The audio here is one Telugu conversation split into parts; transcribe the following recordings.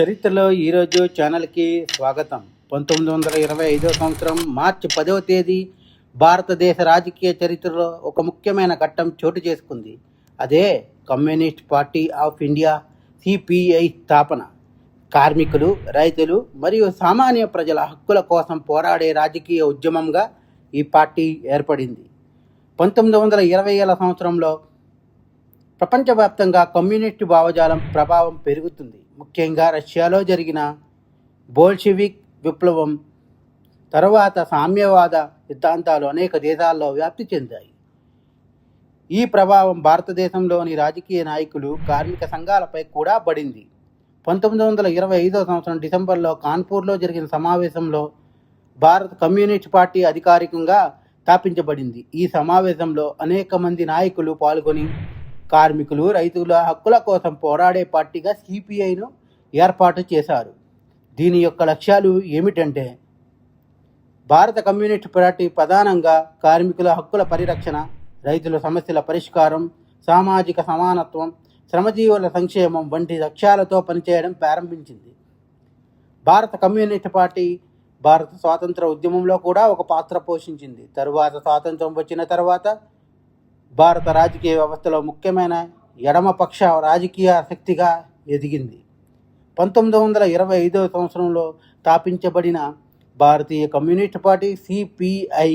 చరిత్రలో ఈరోజు ఛానల్కి స్వాగతం. 1925 సంవత్సరం మార్చి 10వ తేదీ భారతదేశ రాజకీయ చరిత్రలో ఒక ముఖ్యమైన ఘట్టం చోటు చేసుకుంది. అదే communist party of India CPI స్థాపన. కార్మికులు, రైతులు మరియు సామాన్య ప్రజల హక్కుల కోసం పోరాడే రాజకీయ ఉద్యమంగా ఈ పార్టీ ఏర్పడింది. 1920ల సంవత్సరంలో ప్రపంచవ్యాప్తంగా కమ్యూనిస్టు భావజాలం ప్రభావం పెరుగుతుంది. ముఖ్యంగా రష్యాలో జరిగిన బోల్షివిక్ విప్లవం తరువాత సామ్యవాద సిద్ధాంతాలు అనేక దేశాల్లో వ్యాప్తి చెందాయి. ఈ ప్రభావం భారతదేశంలోని రాజకీయ నాయకులు, కార్మిక సంఘాలపై కూడా పడింది. 1925 సంవత్సరం డిసెంబర్లో కాన్పూర్లో జరిగిన సమావేశంలో భారత కమ్యూనిస్ట్ పార్టీ అధికారికంగా స్థాపించబడింది. ఈ సమావేశంలో అనేక మంది నాయకులు పాల్గొని కార్మికులు, రైతుల హక్కుల కోసం పోరాడే పార్టీగా సిపిఐను ఏర్పాటు చేశారు. దీని యొక్క లక్ష్యాలు ఏమిటంటే, భారత కమ్యూనిస్ట్ పార్టీ ప్రధానంగా కార్మికుల హక్కుల పరిరక్షణ, రైతుల సమస్యల పరిష్కారం, సామాజిక సమానత్వం, శ్రమజీవుల సంక్షేమం వంటి లక్ష్యాలతో పనిచేయడం ప్రారంభించింది. భారత కమ్యూనిస్ట్ పార్టీ భారత స్వాతంత్ర ఉద్యమంలో కూడా ఒక పాత్ర పోషించింది. తరువాత స్వాతంత్రం వచ్చిన తర్వాత భారత రాజకీయ వ్యవస్థలో ముఖ్యమైన ఎడమపక్ష రాజకీయ శక్తిగా ఎదిగింది. 1925 సంవత్సరంలో స్థాపించబడిన భారతీయ కమ్యూనిస్ట్ పార్టీ సిపిఐ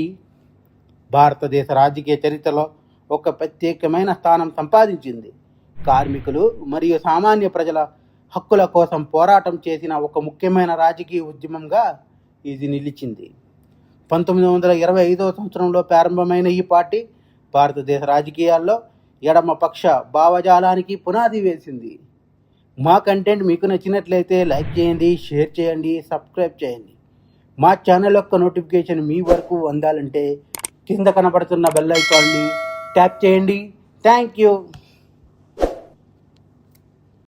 భారతదేశ రాజకీయ చరిత్రలో ఒక ప్రత్యేకమైన స్థానం సంపాదించింది. కార్మికులు మరియు సామాన్య ప్రజల హక్కుల కోసం పోరాటం చేసిన ఒక ముఖ్యమైన రాజకీయ ఉద్యమంగా ఇది నిలిచింది. 1925 సంవత్సరంలో ప్రారంభమైన ఈ పార్టీ భారతదేశ రాజకీయాల్లో ఎడమపక్ష భావజాలానికి పునాది వేసింది. మా కంటెంట్ మీకు నచ్చినట్లయితే లైక్ చేయండి, షేర్ చేయండి, సబ్స్క్రైబ్ చేయండి. మా ఛానల్ యొక్క నోటిఫికేషన్ మీ వరకు అందాలంటే కింద కనబడుతున్న బెల్ ఐకాన్ని ట్యాప్ చేయండి. Thank you.